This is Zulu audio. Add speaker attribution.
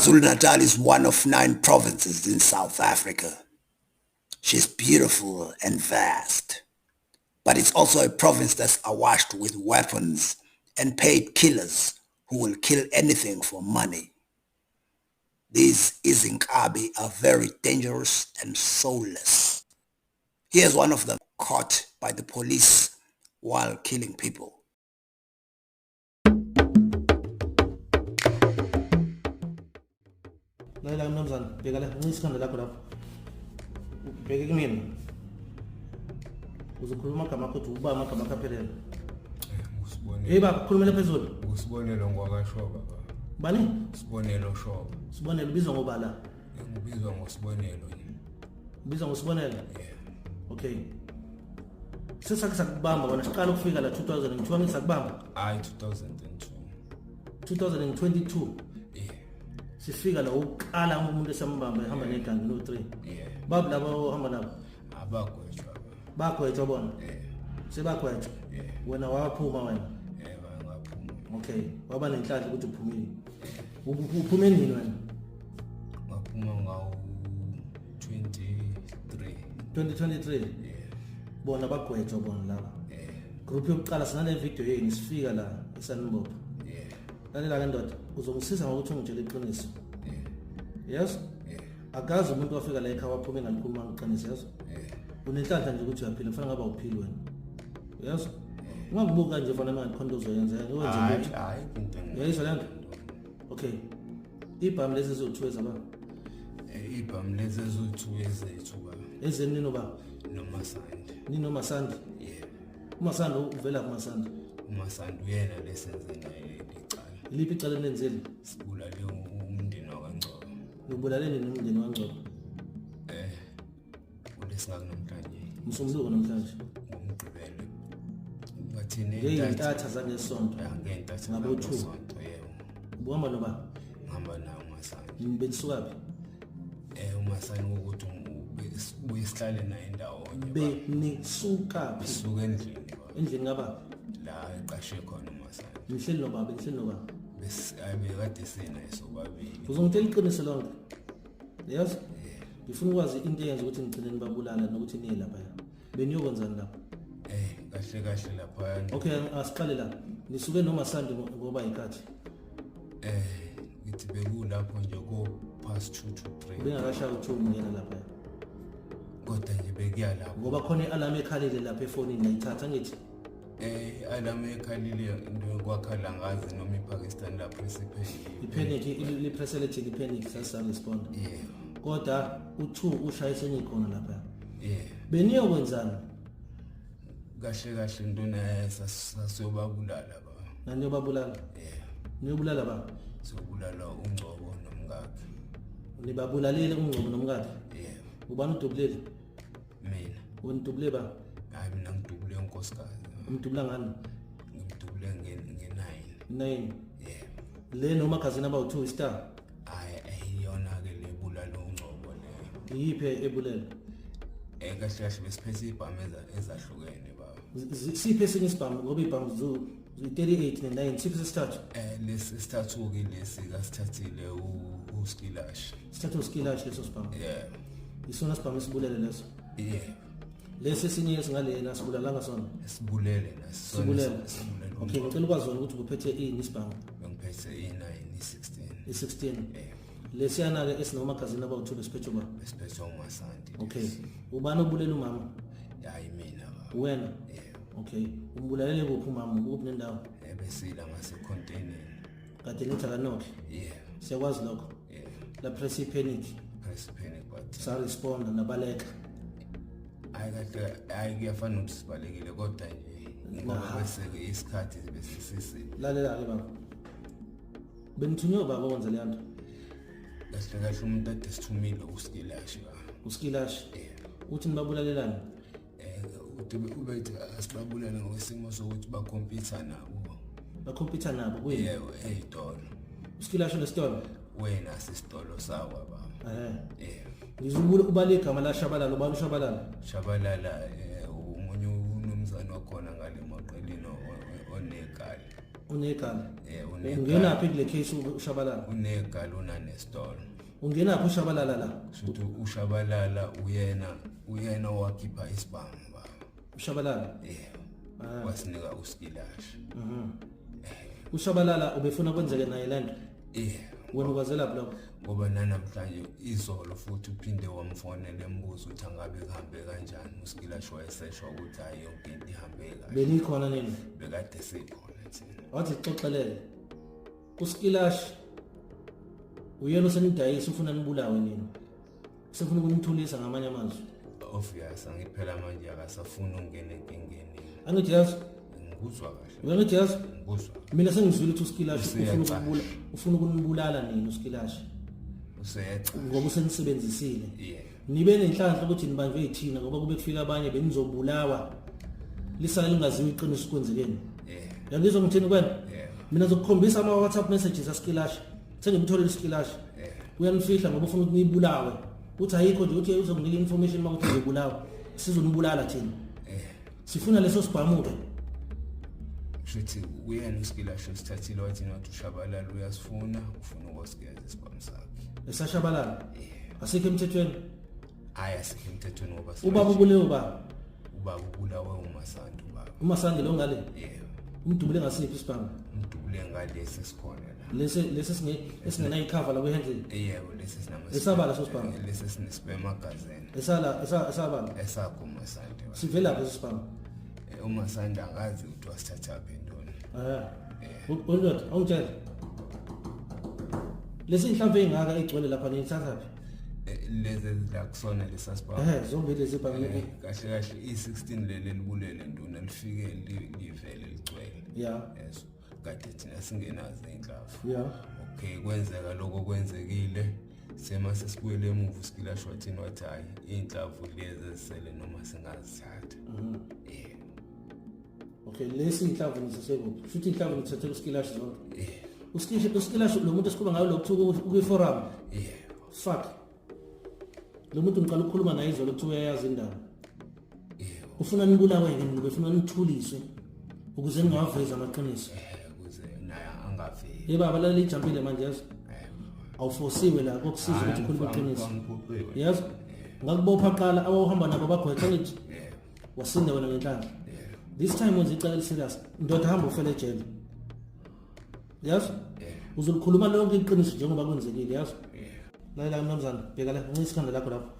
Speaker 1: KwaZulu-Natal is one of 9 provinces in South Africa. She's beautiful and vast, but it's also a province that's awash with weapons and paid killers who will kill anything for money. These Izinkabi are very dangerous and soulless. Here's one of them caught by the police while killing people.
Speaker 2: La mnumzane bheka la ngisikhandla lakho lapho ubheke kimi uzokhuluma amagama akho uthi uba amagama akho aphelele
Speaker 3: usibonelo
Speaker 2: baba khulumela phezulu
Speaker 3: usibonelo ngwakashoba
Speaker 2: bani
Speaker 3: sibonelo shoba
Speaker 2: sibonelo bizwa ngoba la
Speaker 3: ngibizwa ngosibonelo
Speaker 2: bizwa ngosibonelo okay sesake sakubamba wena siqala ukufika la 2002 ngisakubamba
Speaker 3: hayi
Speaker 2: 2022 sifika la uqala umuntu esambamba ehamba negangi no 3 babu labo ohamba nabo bagwetshwa bona sebagwetshwa wena waphuma wena
Speaker 3: ngaphuma
Speaker 2: okay waba nenhlanhla ukuthi uphumile uphume nini wena
Speaker 3: ngaphuma ngawo
Speaker 2: 2023 bona bagwetshwa bona laba group yokuqala sinale video yeni sifika la eSanmbop lalela ke ndoda uzongisiza ngokuthi ungitshele iqiniso yes akazi umuntu wafika la ekhaya waphume ngalikhuluma ngiqiniso yes unenhlanhla nje ukuthi uyaphila kufanele ngaba uphili wena yes ungakubuka nje fana mangikhonto uzoyenza wenze ukuthi
Speaker 3: hayi into
Speaker 2: yayizwa lento okay ibham lezi zo2 ezaba
Speaker 3: ibham lezi zo2 ezethu ba
Speaker 2: ezeni nino Masandi uMasandi uvela kuMasandi
Speaker 3: uMasandi uyena lesenze naye icala
Speaker 2: lipi icala nenzeli
Speaker 3: sibulale umndeni wakangcobo
Speaker 2: ubulalene nomndeni wangcobo
Speaker 3: ulesingaku namhlanje
Speaker 2: umsombuluko namhlanje
Speaker 3: ngomgqibelo bathini
Speaker 2: ngentatha zangesonto
Speaker 3: ngentatha
Speaker 2: ngabo 2
Speaker 3: yebo
Speaker 2: ubuhamba noba
Speaker 3: ngihamba nawo uMasandi
Speaker 2: benisukapi
Speaker 3: uMasandi ukuthi uyisihlale naye ndawonye
Speaker 2: benisukapi
Speaker 3: suka
Speaker 2: endlini ngaba
Speaker 3: la eqashe khona uMasandi
Speaker 2: nihleli nobaba
Speaker 3: kade sena esobabili
Speaker 2: uzongitshela iqiniso lonke yes ngifuna ukwazi into eyenza ukuthi ngigcine nibabulala nokuthi niye lapha beniyokwenzani lapha
Speaker 3: kahle lapha
Speaker 2: okay asiqale la nisuke noMasandi ngoba ikhathi
Speaker 3: ngithi bekulapho nje ko past 2 to 3
Speaker 2: bengakashaya u2 ngena lapha
Speaker 3: kodwa nje bekuya lapho
Speaker 2: ngoba khona ialarm ekhalile lapha efonini nayithatha ngithi
Speaker 3: alarm ekhalile into kwakhala ngazi noma iPakistan lapho
Speaker 2: ipanic lipreselethi ipanic sasa-respond kodwa u2 ushayise ngikhona lapha beniyokwenzani
Speaker 3: kahle ntona sasiyobabulala ba
Speaker 2: naniyobabulala niyobulala ba
Speaker 3: sobulala uNgcobo nomngakhe
Speaker 2: nibabulalile uNgcobo nomngakhe ubani udubulile
Speaker 3: mina
Speaker 2: unidubule ba
Speaker 3: hayi mina ngidubule unkosikazi
Speaker 2: umdubula ngani
Speaker 3: ngidubule nge9
Speaker 2: le noma khazina aba u2 star
Speaker 3: ayiyona ke lebulala uNgcobo le
Speaker 2: yiphi ebulela
Speaker 3: kahle besiphethe ibhameza ezahlukene baba
Speaker 2: siphe esinye isibhamu ngoba ibhamu zu38 ne9 siphe sesithathu
Speaker 3: lesi sithathu ke lesi kasithathile uSkilash
Speaker 2: sithathu uSkilash leso sibhamu isona sibhamu esibulele leso lesi esinye esingale nasibulalanga sona
Speaker 3: sibulele
Speaker 2: sibulele okay ngicela ukwazi ukuthi uphethe ini isibhamu
Speaker 3: ngiphethe i9
Speaker 2: i16 lesiyana ke esinoma magazini aba u2 besiphethe ba
Speaker 3: besiphethe uMasandi
Speaker 2: okay ubani obulela umama
Speaker 3: hayi mina ba
Speaker 2: wena okay umbulalele kuphi umama kuphi nendawo
Speaker 3: ebesila ngasecontainer
Speaker 2: kade letha kanokhe siyakwazi lokho la press panic
Speaker 3: but
Speaker 2: sa respond nabaleka
Speaker 3: hayi kuyafana ukuthi sibalekile kodwa nje ngoba bese isikhathi besisisi
Speaker 2: lalela ke baba benithunywa baba wenza le nto
Speaker 3: kahle umuntu ade sithumile uSkilash
Speaker 2: uthi nibabulalelani
Speaker 3: uthi ubethi asibabulala ngokwesimo sokuthi
Speaker 2: bakhompyutha nabo kuyi
Speaker 3: eyitolo
Speaker 2: uSkilash lesitolo
Speaker 3: wena sisitolo sawa baba
Speaker 2: ngizubula ubale igama la Shabalala ubani
Speaker 3: Shabalala umunye unomzana wakhona ngale maqelino onekali
Speaker 2: unegala
Speaker 3: unegala
Speaker 2: ungena phi kule case uShabalala
Speaker 3: unegala unanesitolo
Speaker 2: ungena phi uShabalala la
Speaker 3: futhi uShabalala uyena wakhipha isibamba
Speaker 2: uShabalala
Speaker 3: wasinika uSkilash
Speaker 2: uShabalala ubefuna kwenzeke naye lento wena ukwazela blog
Speaker 3: ngoba namhlanje izolo futhi uphinde wamfonela embuzo ukuthi angabe kuhambe kanjani uSkilash wayeseshwa ukuthi hayi yonke into ihambe kahle
Speaker 2: benikhona nini
Speaker 3: bekade sikhona thina
Speaker 2: wathi xoxelele uSkilash uyena usenidayisa ufuna nibulawe nini usefuna ukunithulisa ngamanye amazwi
Speaker 3: obvious angiphela manje akasafuna ungena enkingeni
Speaker 2: angithi yazi
Speaker 3: ngikuzwa kahle
Speaker 2: angithi yazi
Speaker 3: ngikuzwa
Speaker 2: mina sengizwile ukuthi uSkilash ufuna ukunibulala nini uSkilash
Speaker 3: useyecha
Speaker 2: ngoba usenisebenzisile
Speaker 3: yeah
Speaker 2: nibe nenhlanhla ukuthi nibanjwe yithina ngoba kube kufika abanye benizobulawa lisala lingaziwa iqiniso kwenzekeni yangizwa ngithini kwena mina zokukhombisa ama WhatsApp messages aSkilash sengimtholile uSkilash uyanifihla ngoba ufuna ukuthi nibulawe uthi ayikho nje uthi uzokunika information makuthi uzobulawa sizonibulala thina sifuna leso sibhamuke
Speaker 3: shithi uyena uSkilash usithathile wathi nathi uShabalala uyasifuna ufuna ukwasikeza isibhamu sakhe
Speaker 2: esashabalala asikho emthethweni
Speaker 3: asikho emthethweni ngoba
Speaker 2: ubaba ubulewe baba
Speaker 3: ubaba ubulawe uMasandi ubaba
Speaker 2: uMasandi lo ngale umdubule ngasiphi isibhamu
Speaker 3: umdubule ngalesi sikhona la
Speaker 2: lesi esingena icover la kwehandle
Speaker 3: yebo lesi sinama
Speaker 2: esabala sosibhamu
Speaker 3: lesi sinespe magazine
Speaker 2: esabala
Speaker 3: esakho uMasandi
Speaker 2: sivela phezu sibhamu
Speaker 3: uMasandi angazi ukuthi wasithatha phi ntoni
Speaker 2: Ulot awutshela lesi inhlamvu engaka igcwele lapha nithatha phi
Speaker 3: lezi la kusona lesasibhamu
Speaker 2: zombili lezi bhamu
Speaker 3: kahle i16 leli libulele ntona lifike livele ligcwele yes kade thina singenazo indlavu okay kwenzeka lokho kwenzekile sema sesibuyele emuva uSkilash wathini wathi hayi indlavu lezi sele noma singazithatha
Speaker 2: okay lesi inhlamvu nisesekuphi futhi inhlamvu nithathe uSkilash zonke uSkilash lo muntu esikhuluma ngayo lokuthuka ukwiforum fuck lo muntu ngiqala ukukhuluma naye izolo ukuthi uyayazi indaba ufuna nibulawe yini ubefuna nithuliswe ukuze ningaveza amaqiniso
Speaker 3: ukuze naye angaveli
Speaker 2: yeba balali ijampile manje yazi awufosiwe la kokusiza ukuthi ukhuluma iqiniso yazi ngakubopha qala awuhamba nabo bagwetha ngithi wasinda wena ngenhlanga this time wenza icala serious ndoda hamba ufele ejele yazi uzolikhuluma lonke iqiniso njengoba kwenzekile yazi la mnumzana bheka la unesikhanda lakho lapho